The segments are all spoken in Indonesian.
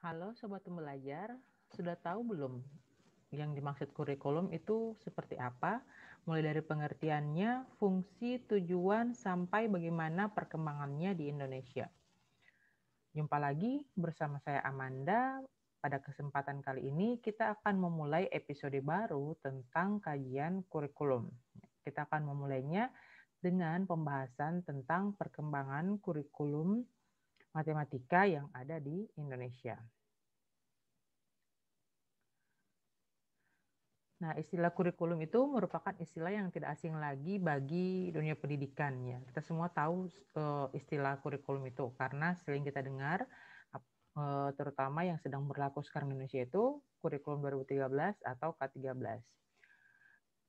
Halo Sobat Pembelajar, sudah tahu belum yang dimaksud kurikulum itu seperti apa? Mulai dari pengertiannya, fungsi, tujuan, sampai bagaimana perkembangannya di Indonesia. Jumpa lagi bersama saya Amanda. Pada kesempatan kali ini kita akan memulai episode baru tentang kajian kurikulum. Kita akan memulainya dengan pembahasan tentang perkembangan kurikulum matematika yang ada di Indonesia. Nah, istilah kurikulum itu merupakan istilah yang tidak asing lagi bagi dunia pendidikan ya. Kita semua tahu istilah kurikulum itu karena sering kita dengar, terutama yang sedang berlaku sekarang di Indonesia itu kurikulum 2013 atau K13.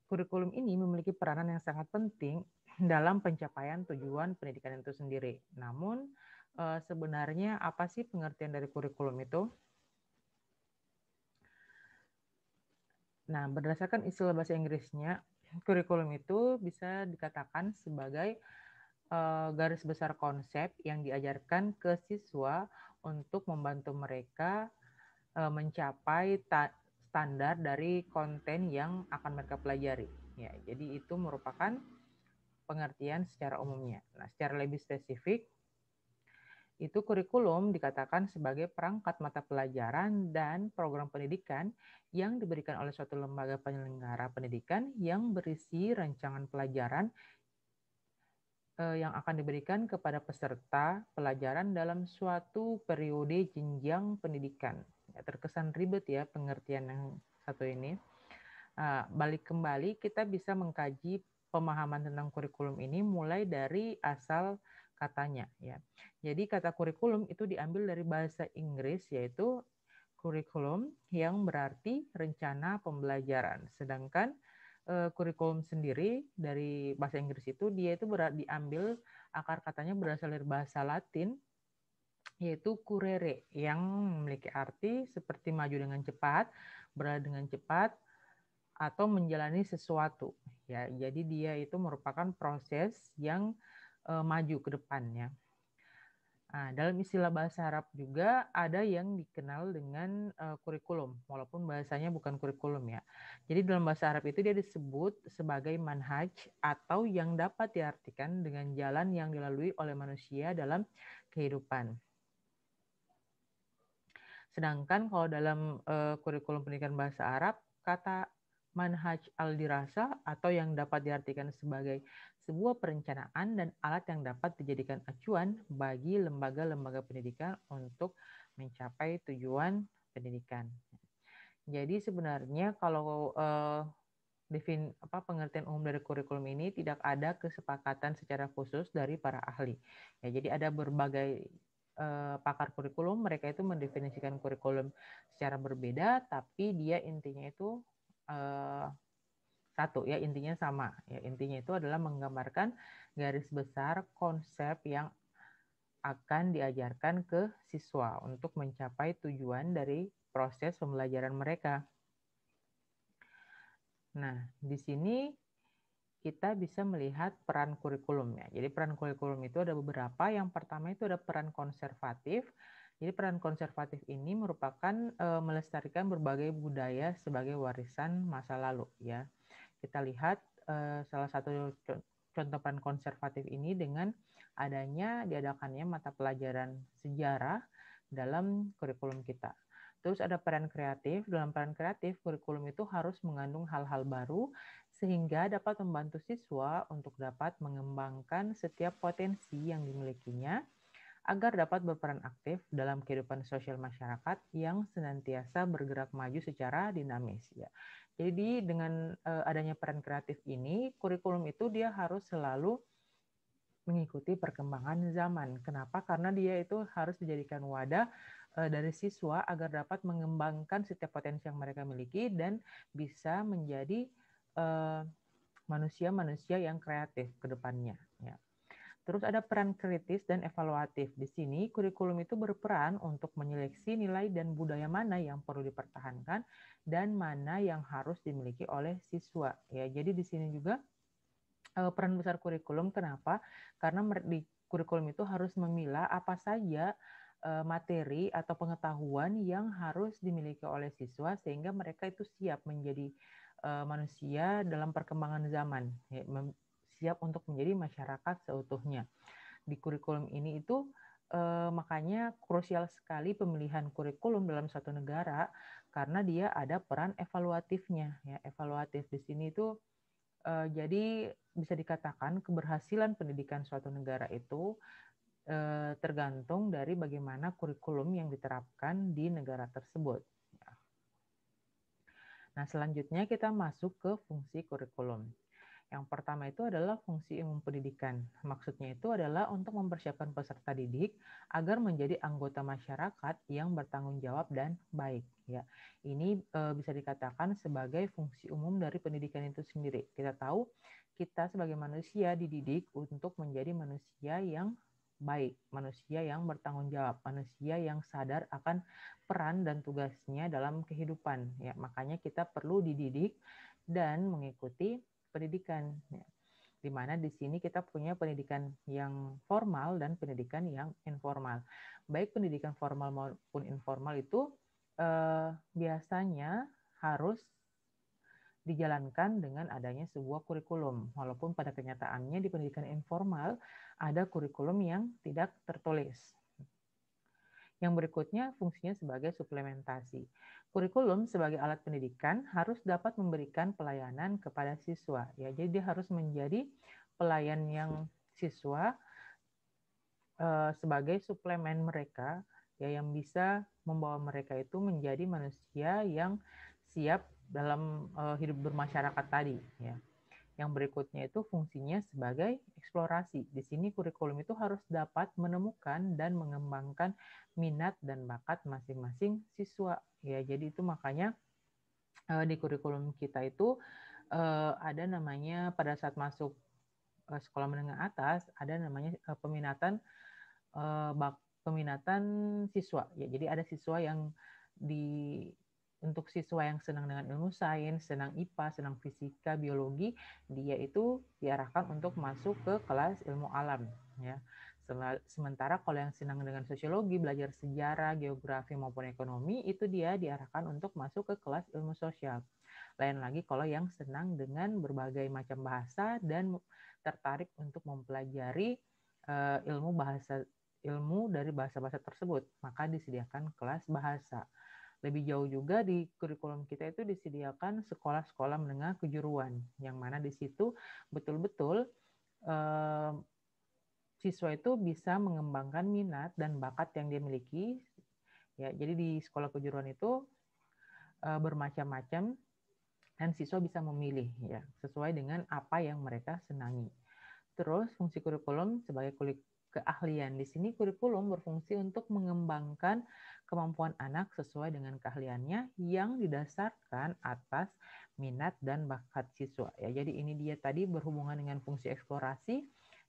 Kurikulum ini memiliki peranan yang sangat penting dalam pencapaian tujuan pendidikan itu sendiri. Namun, sebenarnya apa sih pengertian dari kurikulum itu? Nah, berdasarkan istilah bahasa Inggrisnya, kurikulum itu bisa dikatakan sebagai garis besar konsep yang diajarkan ke siswa untuk membantu mereka mencapai standar dari konten yang akan mereka pelajari. Ya, jadi itu merupakan pengertian secara umumnya. Nah, secara lebih spesifik, itu kurikulum dikatakan sebagai perangkat mata pelajaran dan program pendidikan yang diberikan oleh suatu lembaga penyelenggara pendidikan yang berisi rancangan pelajaran yang akan diberikan kepada peserta pelajaran dalam suatu periode jenjang pendidikan. Ya, terkesan ribet ya pengertian yang satu ini. Balik kembali kita bisa mengkaji pemahaman tentang kurikulum ini mulai dari asal katanya ya. Jadi kata kurikulum itu diambil dari bahasa Inggris yaitu kurikulum yang berarti rencana pembelajaran. Sedangkan kurikulum sendiri dari bahasa Inggris itu dia itu diambil akar katanya berasal dari bahasa Latin yaitu curere yang memiliki arti seperti maju dengan cepat, berada dengan cepat, atau menjalani sesuatu ya. Jadi dia itu merupakan proses yang maju ke depannya. Nah, dalam istilah bahasa Arab juga ada yang dikenal dengan kurikulum walaupun bahasanya bukan kurikulum ya. Jadi dalam bahasa Arab itu dia disebut sebagai manhaj atau yang dapat diartikan dengan jalan yang dilalui oleh manusia dalam kehidupan. Sedangkan kalau dalam kurikulum pendidikan bahasa Arab, kata manhaj al-dirasa atau yang dapat diartikan sebagai sebuah perencanaan dan alat yang dapat dijadikan acuan bagi lembaga-lembaga pendidikan untuk mencapai tujuan pendidikan. Jadi sebenarnya kalau pengertian umum dari kurikulum ini tidak ada kesepakatan secara khusus dari para ahli. Ya, jadi ada berbagai pakar kurikulum, mereka itu mendefinisikan kurikulum secara berbeda, tapi dia intinya itu satu ya, intinya sama. Ya, intinya itu adalah menggambarkan garis besar konsep yang akan diajarkan ke siswa untuk mencapai tujuan dari proses pembelajaran mereka. Nah, di sini kita bisa melihat peran kurikulum ya. Jadi peran kurikulum itu ada beberapa. Yang pertama itu ada peran konservatif. Jadi peran konservatif ini merupakan melestarikan berbagai budaya sebagai warisan masa lalu ya. Kita lihat salah satu contoh peran konservatif ini dengan adanya diadakannya mata pelajaran sejarah dalam kurikulum kita. Terus ada peran kreatif. Dalam peran kreatif, kurikulum itu harus mengandung hal-hal baru sehingga dapat membantu siswa untuk dapat mengembangkan setiap potensi yang dimilikinya agar dapat berperan aktif dalam kehidupan sosial masyarakat yang senantiasa bergerak maju secara dinamis ya. Jadi dengan adanya peran kreatif ini, kurikulum itu dia harus selalu mengikuti perkembangan zaman. Kenapa? Karena dia itu harus dijadikan wadah dari siswa agar dapat mengembangkan setiap potensi yang mereka miliki dan bisa menjadi manusia-manusia yang kreatif ke depannya. Ya. Terus ada peran kritis dan evaluatif. Di sini kurikulum itu berperan untuk menyeleksi nilai dan budaya mana yang perlu dipertahankan dan mana yang harus dimiliki oleh siswa. Ya, jadi di sini juga peran besar kurikulum. Kenapa? Karena di kurikulum itu harus memilah apa saja materi atau pengetahuan yang harus dimiliki oleh siswa sehingga mereka itu siap menjadi manusia dalam perkembangan zaman, ya, siap untuk menjadi masyarakat seutuhnya. Di kurikulum ini itu makanya krusial sekali pemilihan kurikulum dalam suatu negara karena dia ada peran evaluatifnya. Ya, evaluatif di sini itu jadi bisa dikatakan keberhasilan pendidikan suatu negara itu tergantung dari bagaimana kurikulum yang diterapkan di negara tersebut. Nah, selanjutnya kita masuk ke fungsi kurikulum. Yang pertama itu adalah fungsi umum pendidikan. Maksudnya itu adalah untuk mempersiapkan peserta didik agar menjadi anggota masyarakat yang bertanggung jawab dan baik. Ya, ini bisa dikatakan sebagai fungsi umum dari pendidikan itu sendiri. Kita tahu kita sebagai manusia dididik untuk menjadi manusia yang baik, manusia yang bertanggung jawab, manusia yang sadar akan peran dan tugasnya dalam kehidupan. Ya, makanya kita perlu dididik dan mengikuti pendidikan. Ya. Di mana di sini kita punya pendidikan yang formal dan pendidikan yang informal. Baik pendidikan formal maupun informal itu biasanya harus dijalankan dengan adanya sebuah kurikulum. Walaupun pada kenyataannya di pendidikan informal ada kurikulum yang tidak tertulis. Yang berikutnya fungsinya sebagai suplementasi. Kurikulum sebagai alat pendidikan harus dapat memberikan pelayanan kepada siswa. Ya, jadi dia harus menjadi pelayan yang siswa sebagai suplemen mereka, ya, yang bisa membawa mereka itu menjadi manusia yang siap dalam hidup bermasyarakat tadi. Ya. Yang berikutnya itu fungsinya sebagai eksplorasi. Di sini kurikulum itu harus dapat menemukan dan mengembangkan minat dan bakat masing-masing siswa. Ya, jadi itu makanya di kurikulum kita itu ada namanya pada saat masuk sekolah menengah atas ada namanya peminatan siswa. Ya, jadi ada siswa yang untuk siswa yang senang dengan ilmu sains, senang IPA, senang fisika, biologi, dia itu diarahkan untuk masuk ke kelas ilmu alam. Ya. Sementara kalau yang senang dengan sosiologi, belajar sejarah, geografi maupun ekonomi, itu dia diarahkan untuk masuk ke kelas ilmu sosial. Lain lagi kalau yang senang dengan berbagai macam bahasa dan tertarik untuk mempelajari ilmu dari bahasa-bahasa tersebut, maka disediakan kelas bahasa. Lebih jauh juga di kurikulum kita itu disediakan sekolah-sekolah menengah kejuruan, yang mana di situ betul-betul siswa itu bisa mengembangkan minat dan bakat yang dia miliki. Ya, jadi di sekolah kejuruan itu bermacam-macam dan siswa bisa memilih ya sesuai dengan apa yang mereka senangi. Terus fungsi kurikulum sebagai keahlian. Di sini kurikulum berfungsi untuk mengembangkan kemampuan anak sesuai dengan keahliannya yang didasarkan atas minat dan bakat siswa. Ya, jadi ini dia tadi berhubungan dengan fungsi eksplorasi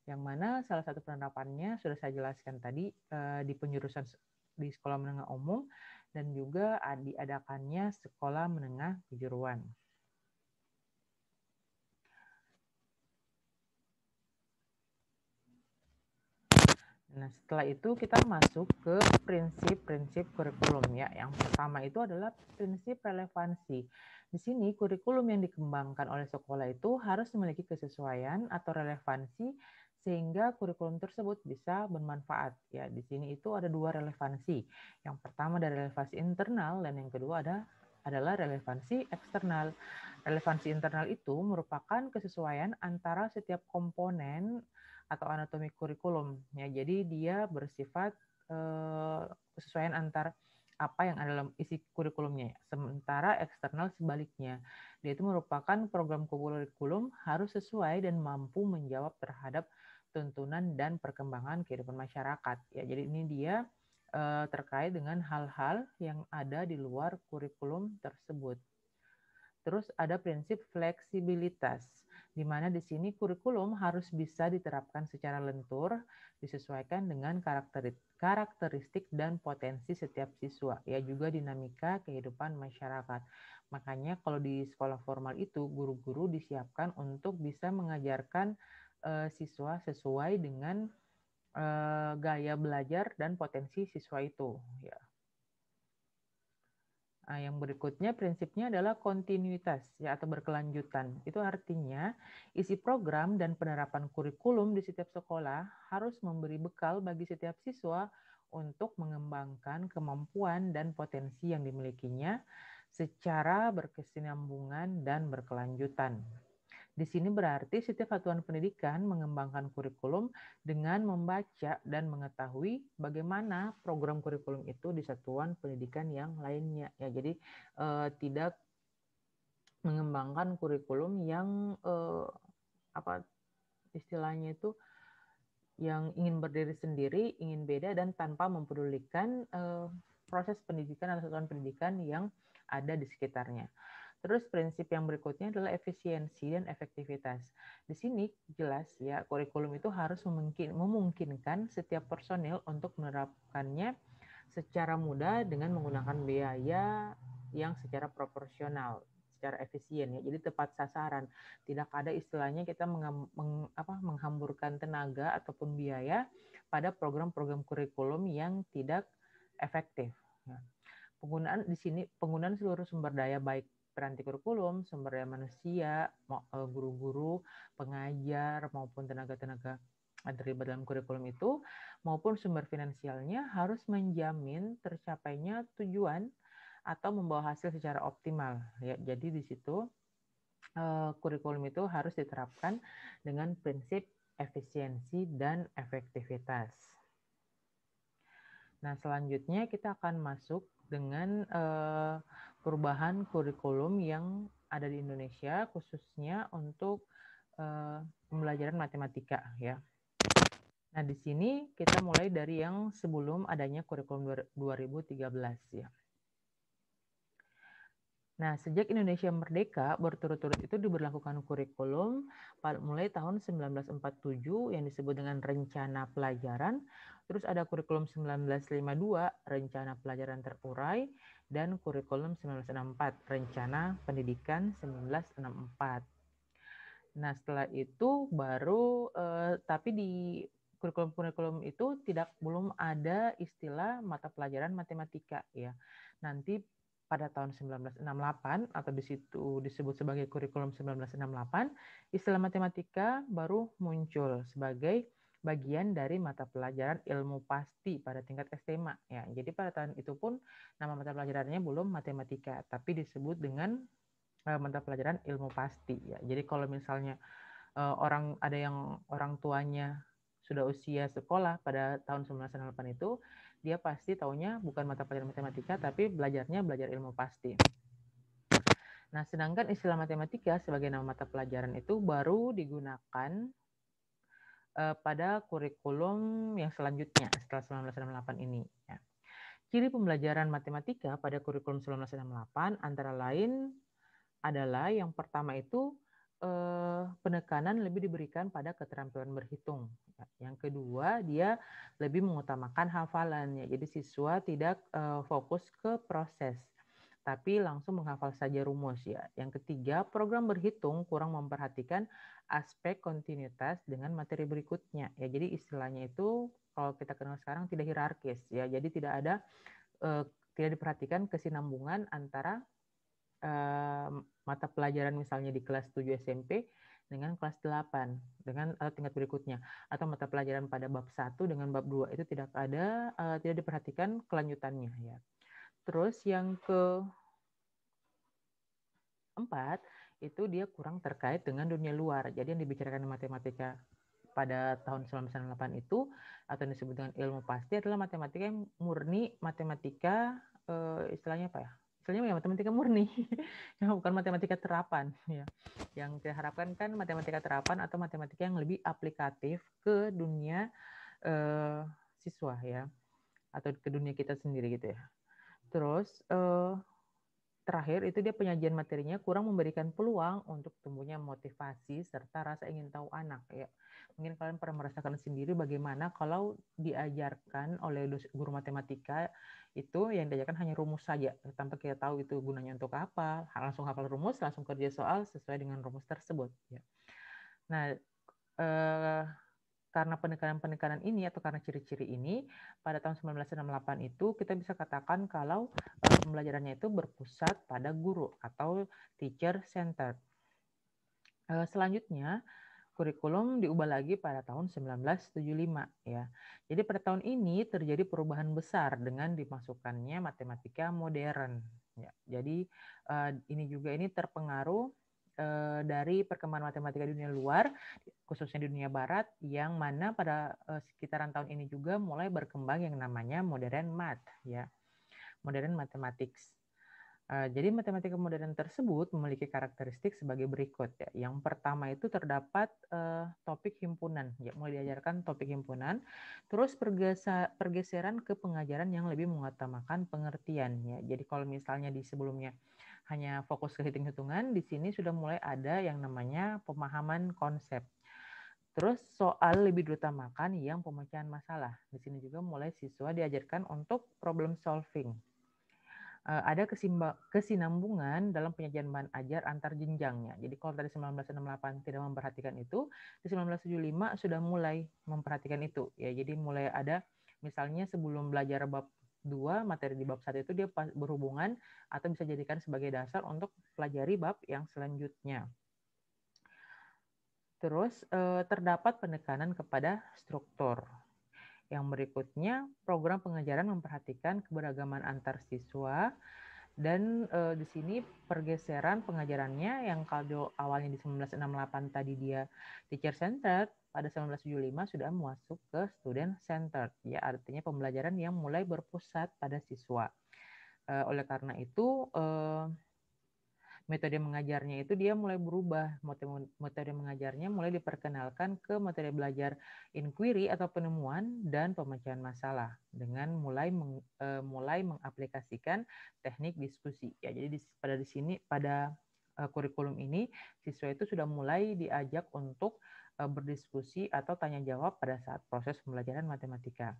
yang mana salah satu penerapannya sudah saya jelaskan tadi di penjurusan di sekolah menengah umum dan juga diadakannya sekolah menengah kejuruan. Nah, setelah itu kita masuk ke prinsip-prinsip kurikulum ya. Yang pertama itu adalah prinsip relevansi. Di sini kurikulum yang dikembangkan oleh sekolah itu harus memiliki kesesuaian atau relevansi sehingga kurikulum tersebut bisa bermanfaat. Ya, di sini itu ada dua relevansi. Yang pertama ada relevansi internal dan yang kedua adalah relevansi eksternal. Relevansi internal itu merupakan kesesuaian antara setiap komponen atau anatomi kurikulum. Ya, jadi dia bersifat kesesuaian antar apa yang ada dalam isi kurikulumnya. Sementara eksternal sebaliknya. Dia itu merupakan program kurikulum harus sesuai dan mampu menjawab terhadap tuntunan dan perkembangan kehidupan masyarakat. Ya, jadi ini dia terkait dengan hal-hal yang ada di luar kurikulum tersebut. Terus ada prinsip fleksibilitas, di mana di sini kurikulum harus bisa diterapkan secara lentur, disesuaikan dengan karakteristik dan potensi setiap siswa, ya juga dinamika kehidupan masyarakat. Makanya kalau di sekolah formal itu guru-guru disiapkan untuk bisa mengajarkan siswa sesuai dengan gaya belajar dan potensi siswa itu. Ya. Nah, yang berikutnya prinsipnya adalah kontinuitas ya atau berkelanjutan. Itu artinya isi program dan penerapan kurikulum di setiap sekolah harus memberi bekal bagi setiap siswa untuk mengembangkan kemampuan dan potensi yang dimilikinya secara berkesinambungan dan berkelanjutan. Di sini berarti setiap satuan pendidikan mengembangkan kurikulum dengan membaca dan mengetahui bagaimana program kurikulum itu di satuan pendidikan yang lainnya. Ya, jadi tidak mengembangkan kurikulum yang apa istilahnya itu yang ingin berdiri sendiri, ingin beda dan tanpa mempedulikan proses pendidikan atau satuan pendidikan yang ada di sekitarnya. Terus prinsip yang berikutnya adalah efisiensi dan efektivitas. Di sini jelas ya kurikulum itu harus memungkinkan setiap personil untuk menerapkannya secara mudah dengan menggunakan biaya yang secara proporsional, secara efisien ya. Jadi tepat sasaran. Tidak ada istilahnya kita menghamburkan tenaga ataupun biaya pada program-program kurikulum yang tidak efektif. Ya. Penggunaan seluruh sumber daya baik peranti kurikulum, sumber daya manusia, guru-guru, pengajar, maupun tenaga-tenaga terlibat dalam kurikulum itu, maupun sumber finansialnya harus menjamin tercapainya tujuan atau membawa hasil secara optimal. Ya, jadi di situ kurikulum itu harus diterapkan dengan prinsip efisiensi dan efektivitas. Nah, selanjutnya kita akan masuk dengan perubahan kurikulum yang ada di Indonesia, khususnya untuk pembelajaran matematika ya. Nah, di sini kita mulai dari yang sebelum adanya kurikulum 2013 ya. Nah, sejak Indonesia merdeka, berturut-turut itu diberlakukan kurikulum mulai tahun 1947 yang disebut dengan Rencana Pelajaran, terus ada kurikulum 1952, Rencana Pelajaran Terurai, dan kurikulum 1964, Rencana Pendidikan 1964. Nah, setelah itu baru, tapi di kurikulum-kurikulum itu belum ada istilah mata pelajaran matematika ya. Nanti pada tahun 1968 atau di situ disebut sebagai kurikulum 1968, istilah matematika baru muncul sebagai bagian dari mata pelajaran ilmu pasti pada tingkat SMA ya. Jadi pada tahun itu pun nama mata pelajarannya belum matematika, tapi disebut dengan mata pelajaran ilmu pasti ya. Jadi kalau misalnya ada yang orang tuanya sudah usia sekolah pada tahun 1998 itu, dia pasti taunya bukan mata pelajaran matematika, tapi belajar ilmu pasti. Nah, sedangkan istilah matematika sebagai nama mata pelajaran itu baru digunakan pada kurikulum yang selanjutnya setelah 1998 ini. Ya. Ciri pembelajaran matematika pada kurikulum 1968 antara lain adalah yang pertama itu penekanan lebih diberikan pada keterampilan berhitung. Yang kedua, dia lebih mengutamakan hafalannya. Jadi siswa tidak fokus ke proses, tapi langsung menghafal saja rumus ya. Yang ketiga, program berhitung kurang memperhatikan aspek kontinuitas dengan materi berikutnya. Ya, jadi istilahnya itu kalau kita kenal sekarang tidak hierarkis ya. Jadi tidak diperhatikan kesinambungan antara mata pelajaran misalnya di kelas 7 SMP dengan kelas 8 dengan tingkat berikutnya, atau mata pelajaran pada bab 1 dengan bab 2 itu tidak diperhatikan kelanjutannya ya. Terus yang keempat itu dia kurang terkait dengan dunia luar. Jadi yang dibicarakan matematika pada tahun 1998 itu atau yang disebut dengan ilmu pasti adalah matematika yang murni, matematika istilahnya apa ya? Istilahnya matematika murni, yang bukan matematika terapan ya. Yang kita harapkan kan matematika terapan atau matematika yang lebih aplikatif ke dunia siswa ya, atau ke dunia kita sendiri gitu ya. Terus terakhir itu dia penyajian materinya kurang memberikan peluang untuk tumbuhnya motivasi serta rasa ingin tahu anak ya. Mungkin kalian pernah merasakan sendiri bagaimana kalau diajarkan oleh guru matematika itu yang diajarkan hanya rumus saja tanpa kita tahu itu gunanya untuk apa, langsung hafal rumus, langsung kerja soal sesuai dengan rumus tersebut ya. Nah, karena penekanan-penekanan ini atau karena ciri-ciri ini, pada tahun 1968 itu kita bisa katakan kalau pembelajarannya itu berpusat pada guru atau teacher centered. Selanjutnya, kurikulum diubah lagi pada tahun 1975 ya. Jadi pada tahun ini terjadi perubahan besar dengan dimasukkannya matematika modern. Ya, jadi ini terpengaruh dari perkembangan matematika di dunia luar, khususnya di dunia barat, yang mana pada sekitaran tahun ini juga mulai berkembang yang namanya modern math ya, modern mathematics. Jadi matematika modern tersebut memiliki karakteristik sebagai berikut ya. Yang pertama itu terdapat topik himpunan, ya, mulai diajarkan topik himpunan, terus pergeseran ke pengajaran yang lebih mengutamakan pengertian ya. Jadi kalau misalnya di sebelumnya hanya fokus ke hitung-hitungan, di sini sudah mulai ada yang namanya pemahaman konsep. Terus soal lebih diutamakan yang pemecahan masalah. Di sini juga mulai siswa diajarkan untuk problem solving. Ada kesinambungan dalam penyajian bahan ajar antar jenjangnya. Jadi kalau tadi 1968 tidak memperhatikan itu, di 1975 sudah mulai memperhatikan itu. Ya, jadi mulai ada misalnya sebelum belajar bab 2, materi di bab 1 itu dia berhubungan atau bisa jadikan sebagai dasar untuk pelajari bab yang selanjutnya. Terus terdapat penekanan kepada struktur. Yang berikutnya, program pengajaran memperhatikan keberagaman antar siswa, dan di sini pergeseran pengajarannya yang kalau awalnya di 1968 tadi dia teacher centered, pada 1975 sudah masuk ke student centered. Ya, artinya pembelajaran yang mulai berpusat pada siswa. Oleh karena itu, metode mengajarnya itu dia mulai berubah. Metode mengajarnya mulai diperkenalkan ke materi belajar inquiry atau penemuan dan pemecahan masalah dengan mulai mengaplikasikan teknik diskusi. Ya, jadi pada kurikulum ini siswa itu sudah mulai diajak untuk berdiskusi atau tanya jawab pada saat proses pembelajaran matematika.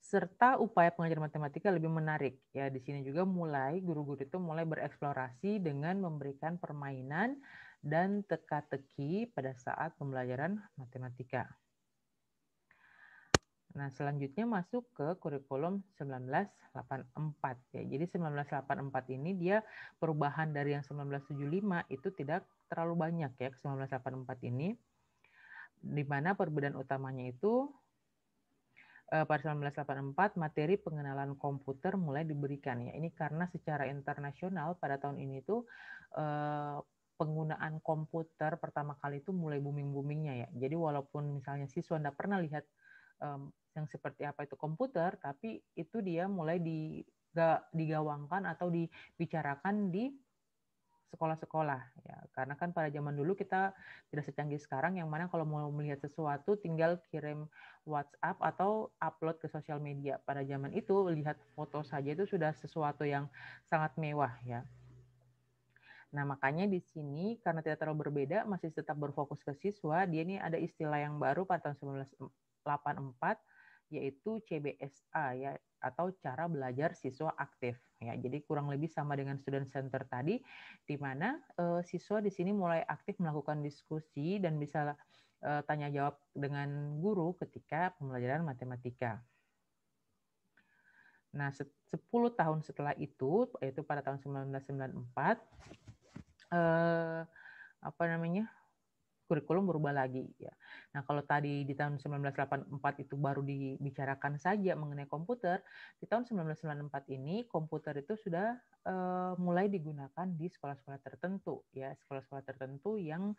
Serta upaya pengajaran matematika lebih menarik. Ya, di sini juga guru-guru itu mulai bereksplorasi dengan memberikan permainan dan teka-teki pada saat pembelajaran matematika. Nah, selanjutnya masuk ke kurikulum 1984 ya. Jadi 1984 ini dia perubahan dari yang 1975 itu tidak terlalu banyak ya ke 1984 ini. Di mana perbedaan utamanya itu pada 1984 materi pengenalan komputer mulai diberikan ya. Ini karena secara internasional pada tahun ini tuh penggunaan komputer pertama kali itu mulai booming-boomingnya ya. Jadi walaupun misalnya siswa tidak pernah lihat yang seperti apa itu komputer, tapi itu dia mulai digawangkan atau dibicarakan di sekolah-sekolah ya, karena kan pada zaman dulu kita tidak secanggih sekarang yang mana kalau mau melihat sesuatu tinggal kirim WhatsApp atau upload ke sosial media. Pada zaman itu lihat foto saja itu sudah sesuatu yang sangat mewah ya. Nah, makanya di sini karena tidak terlalu berbeda, masih tetap berfokus ke siswa, dia ini ada istilah yang baru pada tahun 1984 yaitu CBSA ya, atau cara belajar siswa aktif ya. Jadi kurang lebih sama dengan student center tadi, di mana siswa di sini mulai aktif melakukan diskusi dan bisa tanya jawab dengan guru ketika pembelajaran matematika. Nah, 10 tahun setelah itu, yaitu pada tahun 1994, kurikulum berubah lagi ya. Nah, kalau tadi di tahun 1984 itu baru dibicarakan saja mengenai komputer, di tahun 1994 ini komputer itu sudah mulai digunakan di sekolah-sekolah tertentu ya, sekolah-sekolah tertentu yang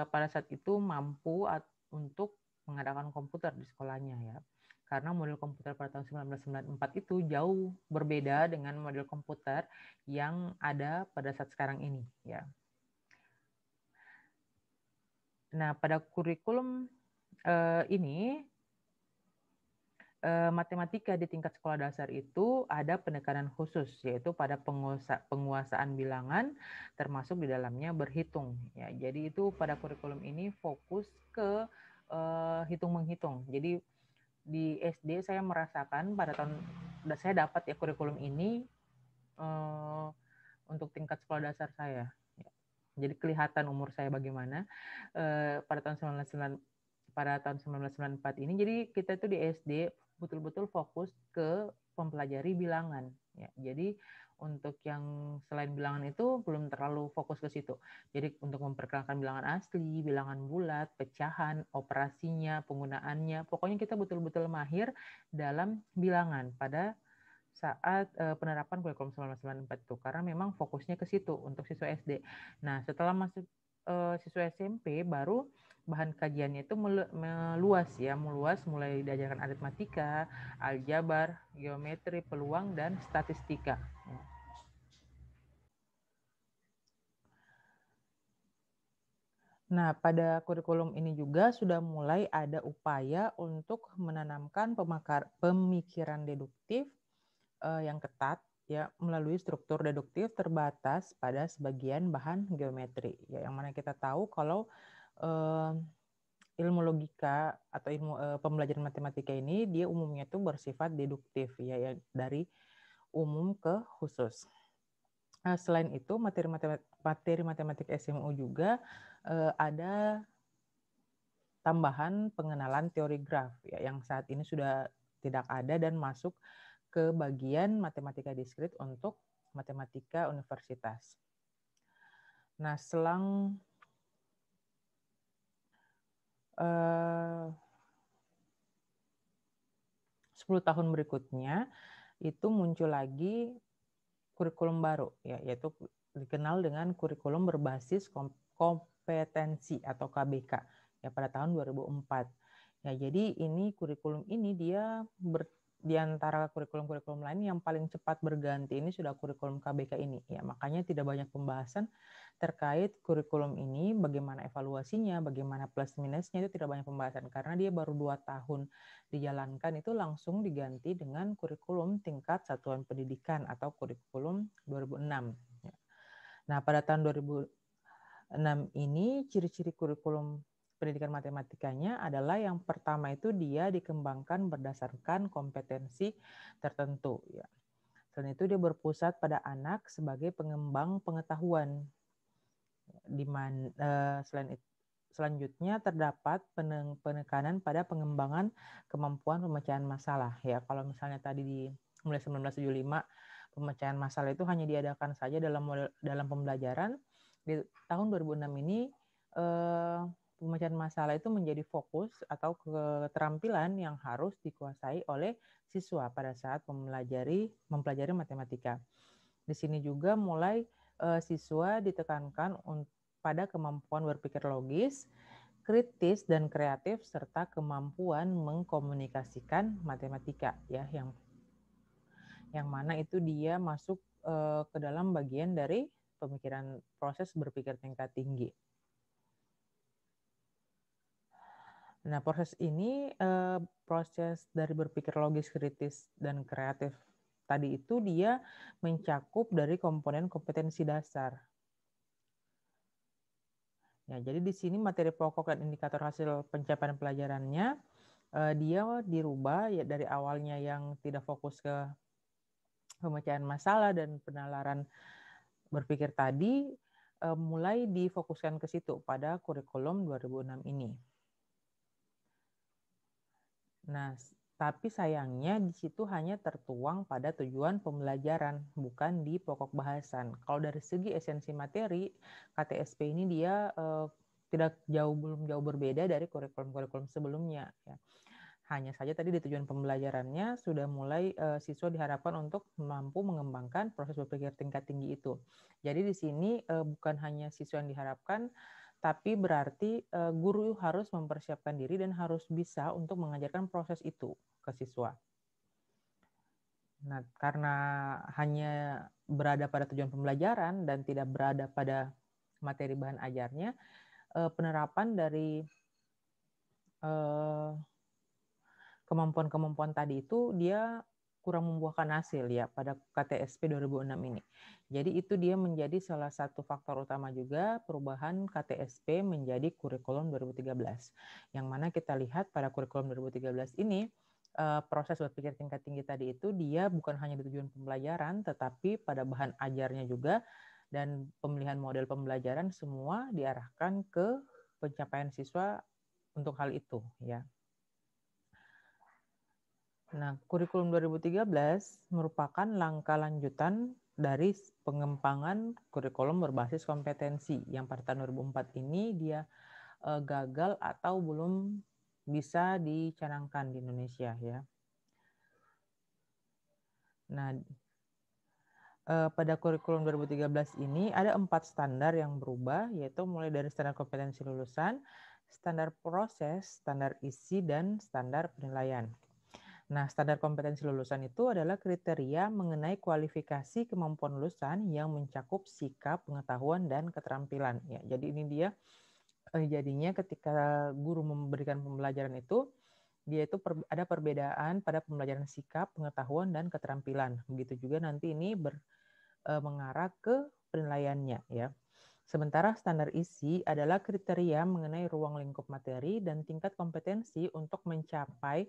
pada saat itu mampu untuk mengadakan komputer di sekolahnya ya. Karena model komputer pada tahun 1994 itu jauh berbeda dengan model komputer yang ada pada saat sekarang ini ya. Nah, pada kurikulum ini, matematika di tingkat sekolah dasar itu ada penekanan khusus, yaitu pada penguasaan bilangan, termasuk di dalamnya berhitung. Ya, jadi itu pada kurikulum ini fokus ke hitung-menghitung. Jadi di SD saya merasakan saya dapat ya kurikulum ini untuk tingkat sekolah dasar saya. Jadi kelihatan umur saya bagaimana. Pada tahun pada tahun 1994 ini. Jadi kita itu di SD betul-betul fokus ke mempelajari bilangan. Ya, jadi untuk yang selain bilangan itu belum terlalu fokus ke situ. Jadi untuk memperkenalkan bilangan asli, bilangan bulat, pecahan, operasinya, penggunaannya, pokoknya kita betul-betul mahir dalam bilangan pada saat penerapan kurikulum 1994 itu, karena memang fokusnya ke situ untuk siswa SD. Nah, setelah masuk siswa SMP baru bahan kajiannya itu meluas ya, mulai diajarkan aritmatika, aljabar, geometri, peluang, dan statistika. Nah, pada kurikulum ini juga sudah mulai ada upaya untuk menanamkan pemikiran deduktif yang ketat ya, melalui struktur deduktif terbatas pada sebagian bahan geometri ya, yang mana kita tahu kalau ilmu logika atau ilmu pembelajaran matematika ini dia umumnya itu bersifat deduktif ya, ya, dari umum ke khusus. Selain itu materi matematik SMU juga ada tambahan pengenalan teori graf ya, yang saat ini sudah tidak ada dan masuk ke bagian matematika diskrit untuk matematika universitas. Nah, selang 10 tahun berikutnya itu muncul lagi kurikulum baru ya, yaitu dikenal dengan kurikulum berbasis kompetensi atau KBK ya, pada tahun 2004. Ya, jadi ini kurikulum ini dia di antara kurikulum-kurikulum lain yang paling cepat berganti ini sudah kurikulum KBK ini ya, makanya tidak banyak pembahasan terkait kurikulum ini, bagaimana evaluasinya, bagaimana plus minusnya, itu tidak banyak pembahasan karena dia baru 2 tahun dijalankan, itu langsung diganti dengan kurikulum tingkat satuan pendidikan atau kurikulum 2006. Nah, pada tahun 2006 ini ciri-ciri kurikulum pendidikan matematikanya adalah yang pertama itu dia dikembangkan berdasarkan kompetensi tertentu ya. Selain itu dia berpusat pada anak sebagai pengembang pengetahuan. Selanjutnya terdapat penekanan pada pengembangan kemampuan pemecahan masalah ya. Kalau misalnya tadi di mulai 1975 pemecahan masalah itu hanya diadakan saja dalam pembelajaran, di tahun 2006 ini pemecahan masalah itu menjadi fokus atau keterampilan yang harus dikuasai oleh siswa pada saat mempelajari matematika. Di sini juga mulai siswa ditekankan pada kemampuan berpikir logis, kritis dan kreatif serta kemampuan mengkomunikasikan matematika ya, yang mana itu dia masuk ke dalam bagian dari pemikiran proses berpikir tingkat tinggi. Nah, proses ini proses dari berpikir logis, kritis dan kreatif tadi itu dia mencakup dari komponen kompetensi dasar. Ya, jadi di sini materi pokok dan indikator hasil pencapaian pelajarannya dia dirubah ya, dari awalnya yang tidak fokus ke pemecahan masalah dan penalaran berpikir tadi mulai difokuskan ke situ pada kurikulum 2006 ini. Nah, tapi sayangnya di situ hanya tertuang pada tujuan pembelajaran, bukan di pokok bahasan. Kalau dari segi esensi materi, KTSP ini dia belum jauh berbeda dari kurikulum-kurikulum sebelumnya. Ya. Hanya saja tadi di tujuan pembelajarannya sudah mulai siswa diharapkan untuk mampu mengembangkan proses berpikir tingkat tinggi itu. Jadi di sini bukan hanya siswa yang diharapkan, tapi berarti guru harus mempersiapkan diri dan harus bisa untuk mengajarkan proses itu ke siswa. Nah, karena hanya berada pada tujuan pembelajaran dan tidak berada pada materi bahan ajarnya, penerapan dari kemampuan-kemampuan tadi itu dia kurang membuahkan hasil ya pada KTSP 2006 ini. Jadi itu dia menjadi salah satu faktor utama juga perubahan KTSP menjadi kurikulum 2013. Yang mana kita lihat pada kurikulum 2013 ini proses berpikir tingkat tinggi tadi itu dia bukan hanya di tujuan pembelajaran tetapi pada bahan ajarnya juga, dan pemilihan model pembelajaran semua diarahkan ke pencapaian siswa untuk hal itu ya. Nah, kurikulum 2013 merupakan langkah lanjutan dari pengembangan kurikulum berbasis kompetensi yang pada tahun 2004 ini dia gagal atau belum bisa dicanangkan di Indonesia ya. Nah, pada kurikulum 2013 ini ada 4 standar yang berubah, yaitu mulai dari standar kompetensi lulusan, standar proses, standar isi, dan standar penilaian. Nah, standar kompetensi lulusan itu adalah kriteria mengenai kualifikasi kemampuan lulusan yang mencakup sikap, pengetahuan, dan keterampilan. Ya, jadi ini dia jadinya ketika guru memberikan pembelajaran itu, dia itu ada perbedaan pada pembelajaran sikap, pengetahuan, dan keterampilan. Begitu juga nanti ini mengarah ke penilaiannya ya. Sementara standar isi adalah kriteria mengenai ruang lingkup materi dan tingkat kompetensi untuk mencapai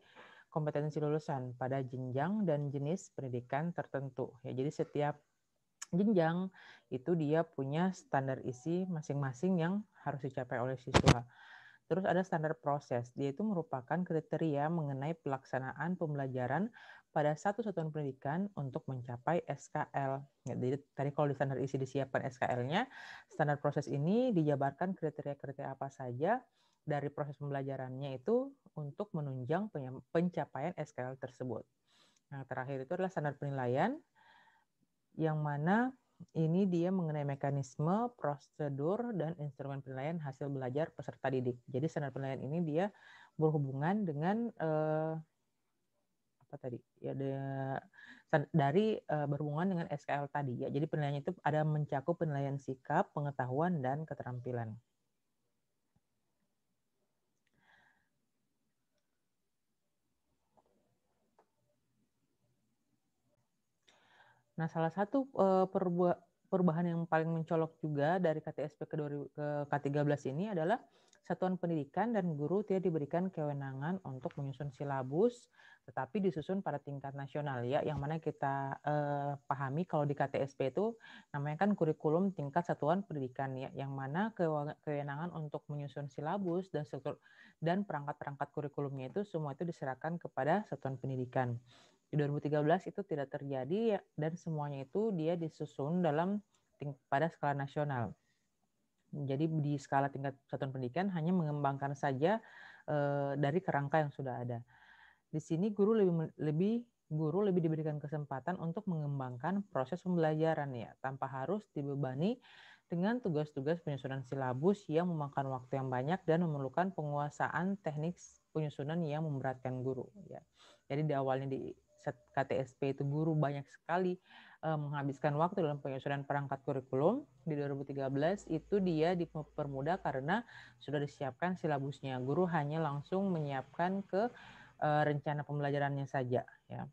kompetensi lulusan pada jenjang dan jenis pendidikan tertentu. Ya, jadi setiap jenjang itu dia punya standar isi masing-masing yang harus dicapai oleh siswa. Terus ada standar proses, dia itu merupakan kriteria mengenai pelaksanaan pembelajaran pada satu satuan pendidikan untuk mencapai SKL. Ya, jadi tadi kalau di standar isi disiapkan SKL-nya, standar proses ini dijabarkan kriteria-kriteria apa saja dari proses pembelajarannya itu untuk menunjang pencapaian SKL tersebut. Nah, terakhir itu adalah standar penilaian, yang mana ini dia mengenai mekanisme, prosedur, dan instrumen penilaian hasil belajar peserta didik. Jadi standar penilaian ini dia berhubungan dengan apa tadi? Ya, berhubungan dengan SKL tadi. Ya, jadi penilaiannya itu ada mencakup penilaian sikap, pengetahuan, dan keterampilan. Nah, salah satu perubahan yang paling mencolok juga dari KTSP ke K13 ini adalah satuan pendidikan dan guru tidak diberikan kewenangan untuk menyusun silabus, tetapi disusun pada tingkat nasional ya, yang mana kita pahami kalau di KTSP itu namanya kan kurikulum tingkat satuan pendidikan ya, yang mana kewenangan untuk menyusun silabus dan perangkat-perangkat kurikulumnya itu semua itu diserahkan kepada satuan pendidikan. Di 2013 itu tidak terjadi dan semuanya itu dia disusun pada skala nasional. Jadi di skala tingkat satuan pendidikan hanya mengembangkan saja dari kerangka yang sudah ada. Di sini guru lebih diberikan kesempatan untuk mengembangkan proses pembelajaran ya, tanpa harus dibebani dengan tugas-tugas penyusunan silabus yang memakan waktu yang banyak dan memerlukan penguasaan teknik penyusunan yang memberatkan guru ya. Jadi di awalnya di KTSP itu guru banyak sekali menghabiskan waktu dalam penyusunan perangkat kurikulum. Di 2013 itu dia dipermudah karena sudah disiapkan silabusnya. Guru hanya langsung menyiapkan ke rencana pembelajarannya saja ya.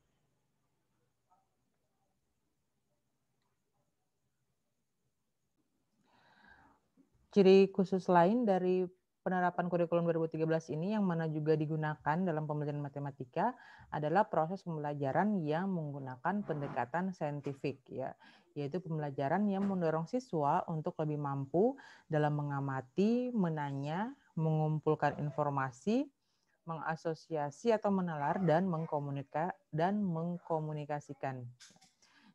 Ciri khusus lain dari penerapan kurikulum 2013 ini yang mana juga digunakan dalam pembelajaran matematika adalah proses pembelajaran yang menggunakan pendekatan saintifik ya, yaitu pembelajaran yang mendorong siswa untuk lebih mampu dalam mengamati, menanya, mengumpulkan informasi, mengasosiasi atau menalar dan mengkomunikasikan.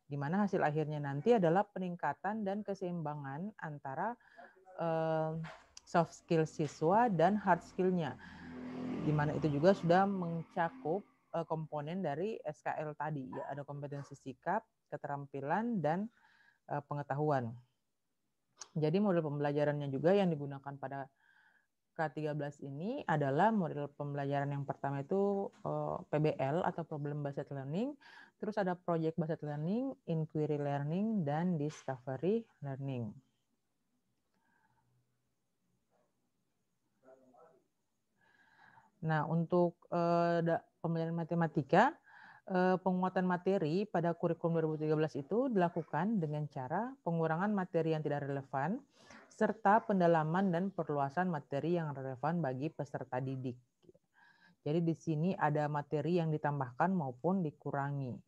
Di mana hasil akhirnya nanti adalah peningkatan dan keseimbangan antara soft skill siswa dan hard skill-nya, di mana itu juga sudah mencakup komponen dari SKL tadi ya, ada kompetensi sikap, keterampilan, dan pengetahuan. Jadi model pembelajarannya juga yang digunakan pada K13 ini adalah model pembelajaran yang pertama itu PBL atau Problem Based Learning, terus ada Project Based Learning, Inquiry Learning, dan Discovery Learning. Nah, untuk pembelajaran matematika, penguatan materi pada kurikulum 2013 itu dilakukan dengan cara pengurangan materi yang tidak relevan, serta pendalaman dan perluasan materi yang relevan bagi peserta didik. Jadi di sini ada materi yang ditambahkan maupun dikurangi.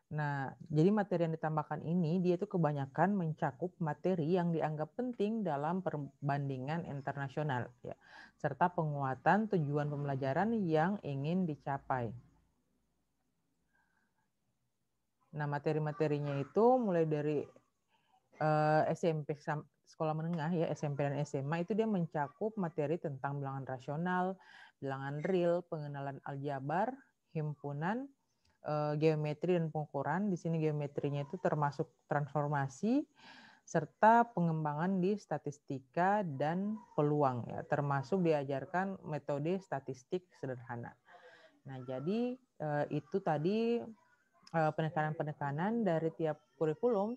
Nah, jadi materi yang ditambahkan ini dia itu kebanyakan mencakup materi yang dianggap penting dalam perbandingan internasional, ya, serta penguatan tujuan pembelajaran yang ingin dicapai. Nah, materi-materinya itu mulai dari SMP sekolah menengah ya, SMP dan SMA itu dia mencakup materi tentang bilangan rasional, bilangan real, pengenalan aljabar, himpunan, geometri dan pengukuran. Di sini geometrinya itu termasuk transformasi serta pengembangan di statistika dan peluang ya, termasuk diajarkan metode statistik sederhana. Nah, jadi itu tadi penekanan-penekanan dari tiap kurikulum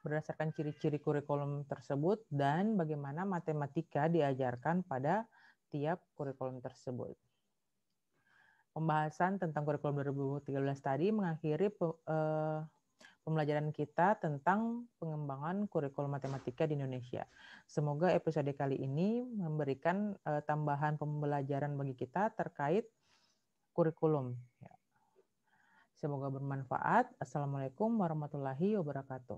berdasarkan ciri-ciri kurikulum tersebut dan bagaimana matematika diajarkan pada tiap kurikulum tersebut. Pembahasan tentang kurikulum 2013 tadi mengakhiri pembelajaran kita tentang pengembangan kurikulum matematika di Indonesia. Semoga episode kali ini memberikan tambahan pembelajaran bagi kita terkait kurikulum. Semoga bermanfaat. Assalamualaikum warahmatullahi wabarakatuh.